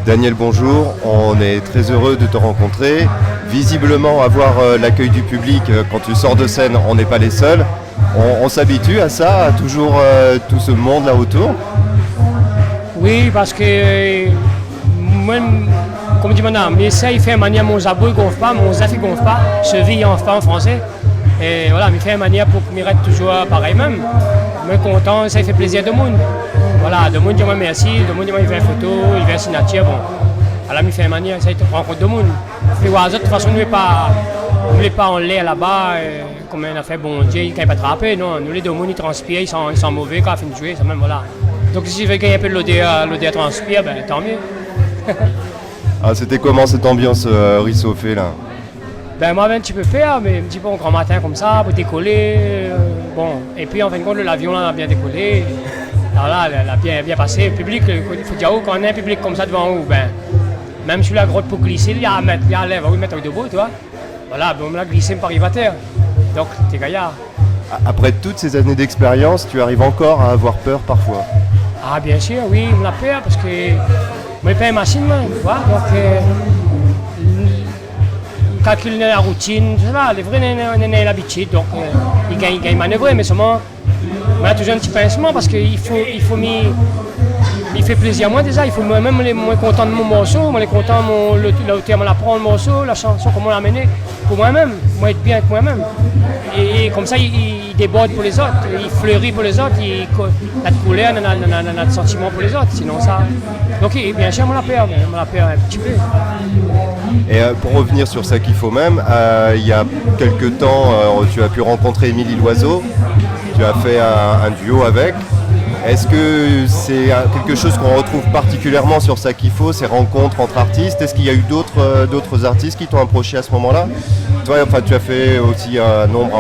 Daniel, bonjour, on est très heureux de te rencontrer. Visiblement, avoir l'accueil du public quand tu sors de scène, on n'est pas les seuls. On s'habitue à ça, à toujours tout ce monde là autour. Oui, parce que moi, comme dit madame, mais ça, il fait manière mon zabou ne gonfle pas, mon zaf il gonfle pas, cheville en pas en français. Et voilà, il fait manière pour que je reste toujours pareil même. Je suis content, ça fait plaisir de monde. Voilà, de monde dit moi merci, de monde dit moi il fait une photo, il fait une signature, bon. Alors il fait manière, ça il rencontre de monde. Et voilà, de toute façon, nous ne voulons pas en l'air là-bas, comme on a fait bon Dieu, il ne peut pas attraper, non. Nous les deux monde ils transpirent, ils sont mauvais quand ils finissent de jouer, ça même voilà. Donc si je veux gagner un peu de l'odeur transpire, ben tant mieux. Ah, c'était comment cette ambiance réchauffée là? Ben moi un petit peu peur, mais un petit peu un grand matin comme ça, pour décoller. Bon, et puis en fin de compte, l'avion là, a bien décollé. Alors là, elle a bien passé. Le public, il faut dire, quand on a un public comme ça devant vous, ben, même sur la grotte pour glisser, il y a à mettre, il y a à lèvres, oui, mettre debout, tu vois. Voilà, ben on l'a glissé par arrive à terre. Donc, t'es gaillard. Après toutes ces années d'expérience, tu arrives encore à avoir peur parfois? Ah, bien sûr, oui, on a peur parce que moi, je pas une machine, moi, tu vois. Donc, calcule la routine, les vrais n'ont l'habitude, donc ils gagnent manœuvrer, mais seulement, on a toujours un petit pincement parce qu'il faut il fait plaisir à moi déjà, il faut moi-même moi content de mon morceau, moi content le terme l'apprendre le morceau, la chanson, comment l'amener, pour moi-même, moi être bien avec moi-même. Et comme ça, il déborde pour les autres, il fleurit pour les autres, il a de couleur, il a de sentiments pour les autres, sinon ça. Donc bien sûr, on la perd un petit peu. Et pour revenir sur ça qu'il faut même, il y a quelques temps, tu as pu rencontrer Émilie Loiseau, tu as fait un duo avec. Est-ce que c'est quelque chose qu'on retrouve particulièrement sur ça qu'il faut, ces rencontres entre artistes? Est-ce qu'il y a eu d'autres artistes qui t'ont approché à ce moment-là? Toi, enfin, tu as fait aussi un nombre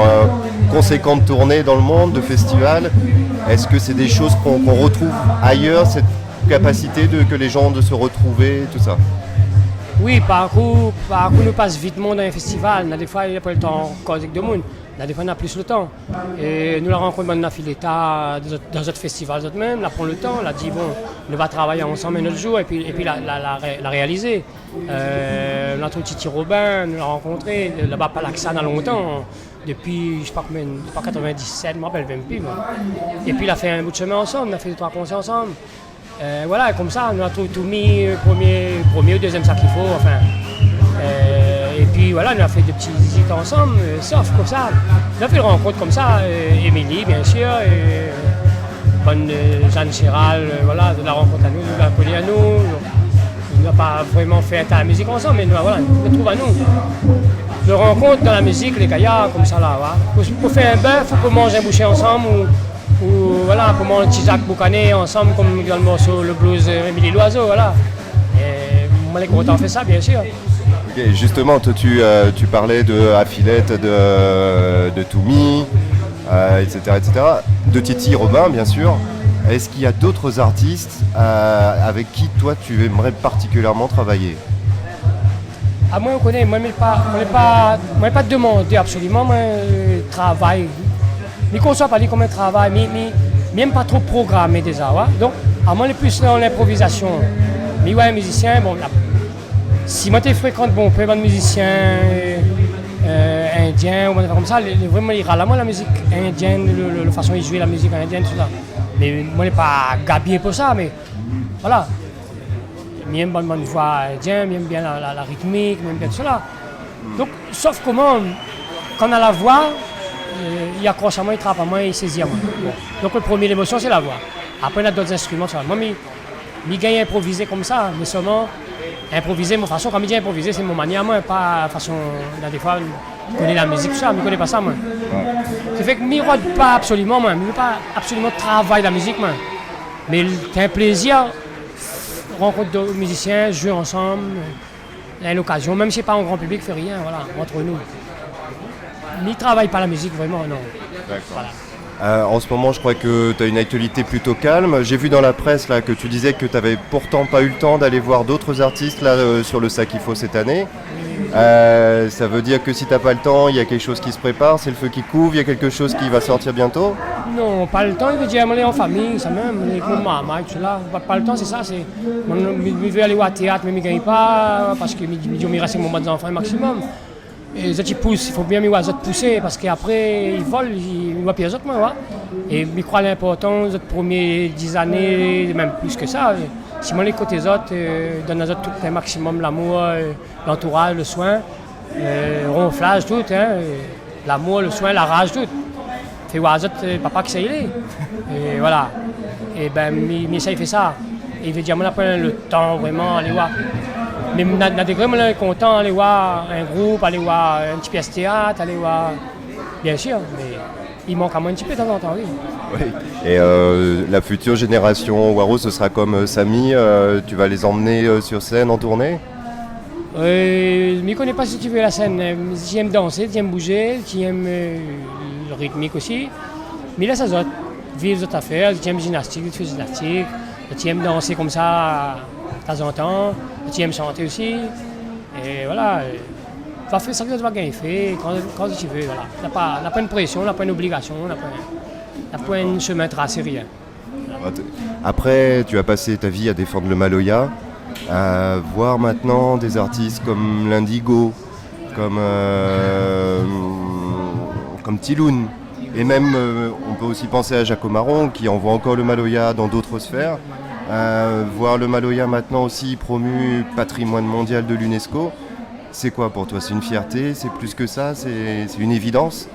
conséquent de tournées dans le monde, de festivals. Est-ce que c'est des choses qu'on retrouve ailleurs, cette capacité que les gens ont de se retrouver, tout ça? Oui, par contre, nous passe vite monde dans un festival. Des fois, il n'y a pas le temps de causer avec de monde. Des fois, on a plus le temps. Et nous la rencontrons dans l'État, dans notre festival, même, on prend le temps, on a dit, bon, on va travailler ensemble un autre jour et puis la réaliser. On a trouvé Titi Robin, nous l'a rencontré, là-bas, pas l'Axan, a longtemps, depuis, je ne sais pas combien, 97, je ne me rappelle même plus. Et puis, il a fait un bout de chemin ensemble, on a fait 2-3 concerts ensemble. Voilà, comme ça, on a tout mis, premier ou deuxième sac qu'il faut, enfin. Et puis voilà, on a fait des petits visites ensemble, sauf comme ça. On a fait une rencontre comme ça, Émilie bien sûr, et bonne Jeanne Chéral, voilà, de la rencontre à nous, de la connue à nous. On n'a pas vraiment fait la musique ensemble, mais nous, voilà, on le trouve à nous. De rencontre dans la musique, les gaillards, comme ça là, voilà. Pour faire un bœuf, il faut manger un boucher ensemble, ou voilà, pour manger un petit Jacques Boucanet ensemble, comme dans le morceau, le blues Émilie Loiseau, voilà. Et moi, les contents fait ça, bien sûr. Okay, justement, toi, tu parlais de Affilette, de Toumi, etc., de Titi Robin, bien sûr. Est-ce qu'il y a d'autres artistes avec qui, toi, tu aimerais particulièrement travailler? Ah, moi, on connaît, moi, je ne pas demander absolument, moi, travail. Mais qu'on ne soit pas dit comme un travail, mais même pas trop programmé déjà. Ouais? Donc, à moi, on est plus dans l'improvisation. Mais ouais, un musicien, bon, si moi, tu fréquentes, bon, peu de musiciens indiens ou comme ça, vraiment, il râle à moi la musique indienne, la façon de jouer la musique indienne, tout ça. Mais moi, je n'ai pas gabier pour ça, mais voilà. J'aime bien bonne voix indienne, j'aime bien la rythmique, j'aime bien tout cela. Donc, sauf comment, quand on a la voix, il accroche à moi, il trappe à moi, il saisit à moi. Bon. Donc, le premier émotion, c'est la voix. Après, on a d'autres instruments. Moi, je gagne à improviser comme ça, mais seulement improviser, mon façon, quand je dis improviser, c'est mon manière, moi, pas façon, des fois, je connais la musique, tout ça, mais je ne connais pas ça, moi. Ça fait que je ne rôde pas absolument, moi, je ne veux pas absolument travailler la musique, moi. Mais c'est un plaisir, rencontre de musiciens, jouer ensemble, à l'occasion, même si ce n'est pas en grand public, fait rien, voilà, entre nous. Je ne travaille pas la musique, vraiment, non. D'accord. Voilà. En ce moment, je crois que tu as une actualité plutôt calme. J'ai vu dans la presse là, que tu disais que tu n'avais pourtant pas eu le temps d'aller voir d'autres artistes là, sur le sac qu'il faut cette année. Ça veut dire que si tu n'as pas le temps, il y a quelque chose qui se prépare, c'est le feu qui couvre, il y a quelque chose qui va sortir bientôt? Non, pas le temps, il veut dire aller en famille, ça même, avec mon maman et tout là. Pas le temps, c'est ça, c'est. Je veux aller au théâtre, mais je ne gagne pas, parce que je dis, je reste avec mon enfant maximum. Et les autres, ils poussent, il faut bien les autres pousser, parce qu'après, ils volent, ils voient pire les autres, moi. Et je crois l'important, les premières 10 années, même plus que ça. Si on les côté les autres, donne aux autres tout un maximum l'amour, l'entourage, le soin, ronflage, tout, hein, l'amour, le soin, la rage, tout. Fait voir les autres, papa qui sait y aller. Et voilà. Et ben, mais ça, il fait ça. Et il veut dire, on apprend le temps vraiment, aller voir. Mais on a des grands content aller voir un groupe, aller voir un petit pièce théâtre, aller voir. Bien sûr, mais il manque à moi un petit peu de temps en temps, oui. Oui. Et la future génération Waro, ce sera comme Samy, tu vas les emmener sur scène en tournée? Je ne connais pas si tu veux la scène. J'aime danser, j'aime bouger, j'aime le rythmique aussi. Mais là, ça autres, vivre d'autres affaires, j'aime gymnastique, je fais gymnastique, j'aime danser comme ça de temps en temps, j'aime chanter aussi. Et voilà, ça fait ça que tu vas gagner fait quand tu veux. Voilà. On n'a pas une pression, on n'a pas une obligation, on n'a pas un chemin tracé, rien. Après, tu as passé ta vie à défendre le Maloya, à voir maintenant des artistes comme l'Indigo, comme Tiloun. Et même, on peut aussi penser à Jaco Marron, qui envoie encore le Maloya dans d'autres sphères. Voir le Maloya maintenant aussi promu patrimoine mondial de l'UNESCO, c'est quoi pour toi? C'est une fierté? C'est plus que ça? C'est une évidence?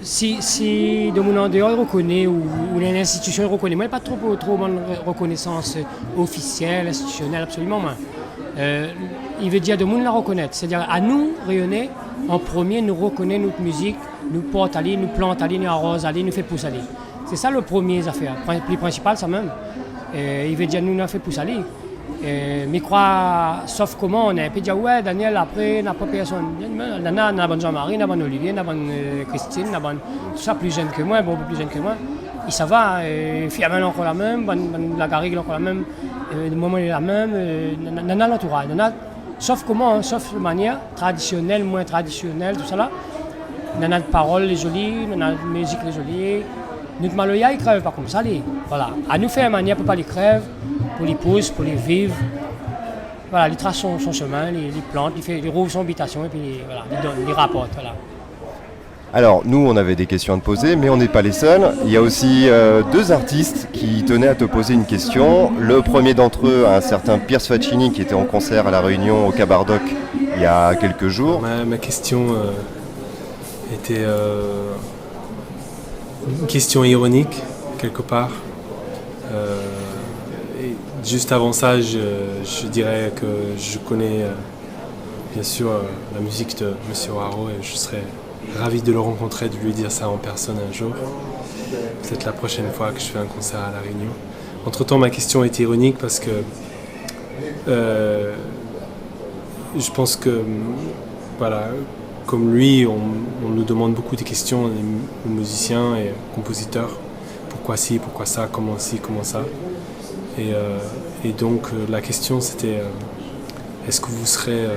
Si de mon endroit il reconnaît ou l'institution reconnaît, moi il n'y a pas trop de reconnaissance officielle, institutionnelle, absolument. Il veut dire de monde la reconnaître, c'est-à-dire à nous, rayonner, en premier, nous reconnaître notre musique, nous porte aller, nous plante aller, nous arrose aller, nous fait pousser aller. C'est ça le premier affaire, le plus principal ça même. Il veut dire nous nous fait pousser aller. Mais crois, sauf comment on a un peu dit ouais Daniel après n'a pas personne. On a bonne Jean-Marie, on a bonne Olivier, on a bonne Christine, on a bonne tout ça plus jeune que moi, beaucoup plus jeune que moi. Et ça va, Fiamel encore la même, la Garrigue encore la même, le moment est la même, on a l'entourage, sauf comment, sauf de manière traditionnelle, moins traditionnelle, tout ça là. On a des paroles les jolies, on a la musique les jolies. Notre Maloya, il ne crève pas comme ça. Voilà. À nous faire une manière pour pas les crève, pour les pousser, pour les vivre. Voilà, il trace son chemin, il plante, il rouvre son habitation et puis il donne, il rapporte. Voilà. Alors, nous, on avait des questions à te poser, mais on n'est pas les seuls. Il y a aussi deux artistes qui tenaient à te poser une question. Le premier d'entre eux, un certain Pierce Faccini, qui était en concert à La Réunion au Cabardoc il y a quelques jours. Ma question était une question ironique, quelque part. Et juste avant ça, je dirais que je connais bien sûr la musique de M. Waro et je serais ravi de le rencontrer, de lui dire ça en personne un jour. Peut-être la prochaine fois que je fais un concert à La Réunion. Entre-temps, ma question est ironique parce que je pense que, voilà, comme lui, on nous demande beaucoup de questions, les musiciens et compositeurs. Pourquoi ci, pourquoi ça, comment ci, comment ça. Et donc la question c'était, est-ce que vous serez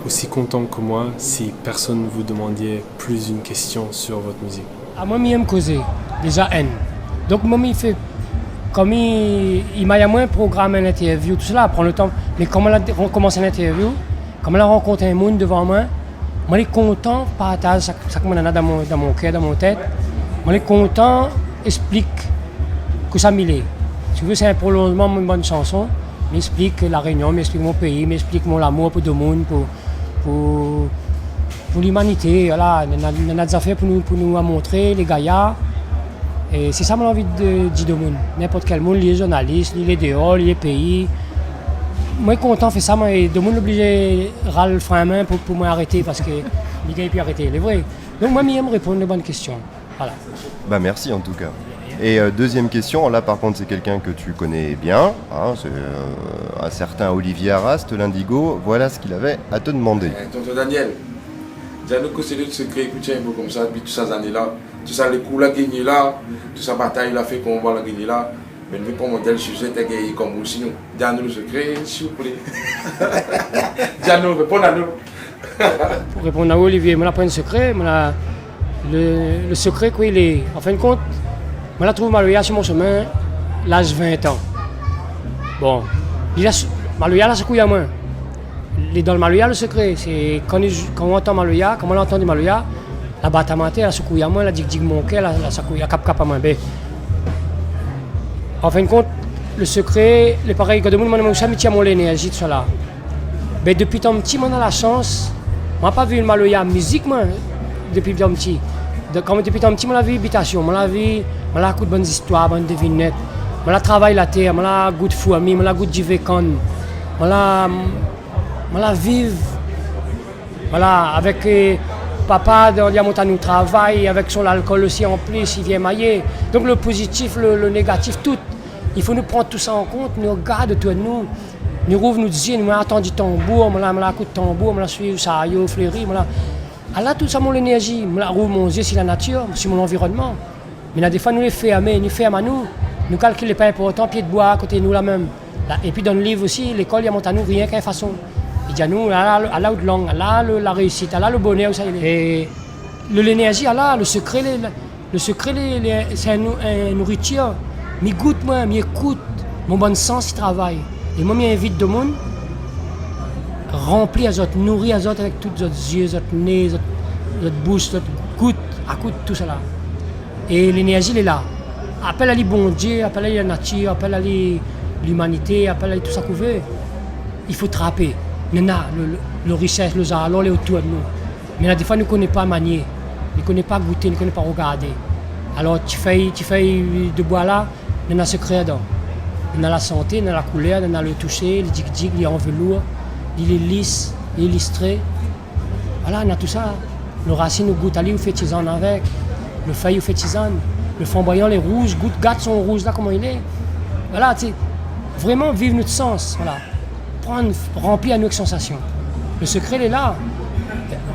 aussi content que moi si personne ne vous demandait plus une question sur votre musique? Moi, j'aime causer, déjà N. Donc moi, il fait, comme il m'a moins programmé l'interview, tout cela, prend le temps. Mais comme on a commencé l'interview, comme on a rencontré un monde devant moi, moi, je suis content, partage ça que je a dans mon cœur, dans mon tête. Moi, je suis content, explique que ça m'est. Si tu veux, c'est un prolongement d'une bonne chanson. M'explique la Réunion, m'explique mon pays, m'explique mon amour pour tout le monde, pour l'humanité. Voilà, on a des affaires pour nous montrer, les gaillards. Et c'est ça que j'ai envie de dire au monde. N'importe quel monde, les journalistes, les dehors, les pays. Moi, je suis content de faire ça, mais le monde est obligé de râler le frein à main pour m'arrêter parce que les gars, ils peuvent arrêter, c'est vrai. Donc, moi, j'aime répondre aux bonnes questions. Voilà. Bah, merci en tout cas. Et deuxième question, là par contre c'est quelqu'un que tu connais bien, hein, c'est un certain Olivier Arrast, l'Indigo, voilà ce qu'il avait à te demander. Tonton Daniel, dis-nous que c'est le secret que tu as un peu comme ça depuis toutes ces années-là, tout ça les coups là gagné là, toute sa bataille là fait qu'on va la gagner là, mais nous comme modèle sujet t'es gagné comme vous sinon, dis-nous le secret s'il vous plaît. Dis-nous, réponds à nous. Pour répondre à Olivier, je n'ai pas un secret, Le secret, quoi, il est. En fin de compte, moi, je trouve Maloya sur mon chemin, l'âge 20 ans. Bon, Maloya, là, c'est couille à moi. Dans le Maloya, le secret, c'est quand on entend Maloya, comment on entend du Maloya, la batamante, la secouille à moi, la dig mon cœur, la secouille à cap à moi. En fin de compte, le secret, les pareils, quand on m'a jamais tiré mon énergie de cela. Mais depuis tant petit, on a la chance. On n'a pas vu le Maloya musique, moi, depuis tant petit. Depuis tant petit, on a vu habitation, on a vu, on a coup de bonnes histoires, bonnes devinettes. On a travaillé la terre, on a goût de fou ami, on a goût de jivekan. On a vivre. Voilà, avec papa, il y a monté à nous travail, avec son alcool aussi en plus, il vient mailler. Donc le positif, le négatif, tout. Il faut nous prendre tout ça en compte, nous regarder autour de nous. Nous rouvre nous dire, nous attendons du tambour, nous avons coup de tambour, nous suivons ça, nous fleurit. Alors tout ça, mon énergie, nous rouvre mon yeux sur la nature, sur mon environnement. Mais là, des fois, nous les fermons, à nous. Nous calculons pas important, pied de bois à côté de nous là même. Et puis dans le livre aussi, l'école, il y a monté à nous rien qu'une façon. Il dit à nous, là, la langue, là, la réussite, là, le bonheur, ça, et l'énergie, là, le secret, c'est une nourriture. Mais goûte, moi, mais écoute, mon bon sens, il travaille. Et moi, j'invite de monde, rempli à autres, nourri à autres avec tous les yeux, les nez, les bouche, les goutte, à coup tout ça là. Et l'énergie, elle est là. Appelle à les bon Dieu, appelle à la nature, appelle à l'humanité, appelle à tout ça qu'on veut. Il faut trapper. Le richesse, le zalon, les autour de nous. Mais là, des fois, nous ne connaissons pas manier, nous ne connaissons pas goûter, nous ne connaissons pas regarder. Alors, tu fais de bois là, il y a un secret dedans. Il y a la santé, il y a la couleur, il y a le toucher, le dig-dig, il est en velours, il est lisse, il est listré. Voilà, il y a tout ça. Le racine, le goût, on fait tisane avec. Le feuille, on fait tisane. Le flamboyant, les rouges, gâte son rouge là, comment il est. Voilà, tu sais, vraiment vivre notre sens. Voilà. Remplir à nous avec sensation. Le secret, il est là.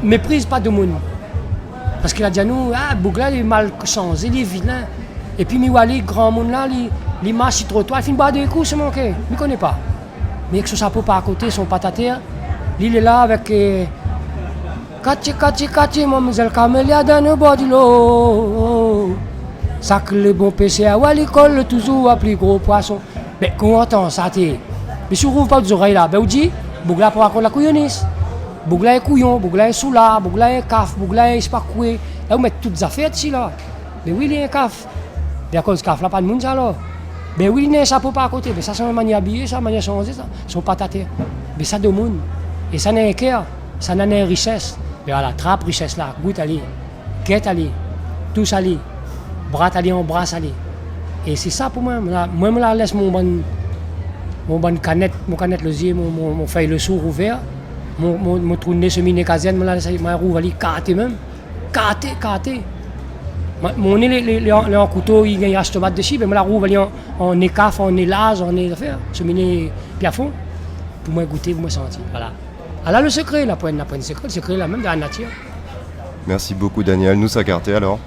Méprise pas de monde. Parce qu'il a dit à nous, Bougla, il est mal changé, il est vilain. Et puis, Miwali, grand monde là, il marche sur le trottoir, il fait une barre de coups, c'est manqué. Il ne connaît pas. Mais avec son chapeau par à côté, son patater, il est là avec. Kati, mademoiselle Camélia, dans le bord de l'eau. Ça que le bon PC à l'école, toujours à plus gros poisson. Mais qu'on entend ça, t'es. Mais si on rouvre pas les oreilles là, ben on dit, Bougla pour raconter la couillonniste. Bougla est couillon, Bougla est soula, Bougla est caf, Bougla est je sais pas quoi. Là, vous mettez toutes les affaires ici là. Mais oui, il est un caf. Mais à cause du caf, là, pas de monde ça là. Mais oui, il y a un chapeau par à côté. Mais ça, c'est une manière habillée, ça, une manière changée, ça. Son patater. Mais ça, de monde. Et ça n'a un cœur, ça n'a une richesse. Mais voilà, trappe richesse là, goûte à lui, guette à lui, tous à lui, bras à lui, embrasse à lui. Et c'est ça pour moi. Moi, je la laisse mon canette le yeux, mon feuille le sourd ouvert, mon trou de nez semi-nez caserne, je la laisse ma roue à lui, carté même. Carté. Mon nez, les en couteau, il y a un tomate dessus, mais la roue va aller en écaf, en élage, en affaire, semi-nez piafond, pour moi goûter, pour moi sentir. Voilà. Alors le secret, la pointe secret, le secret là même de la nature. Merci beaucoup Daniel, nous ça carté alors.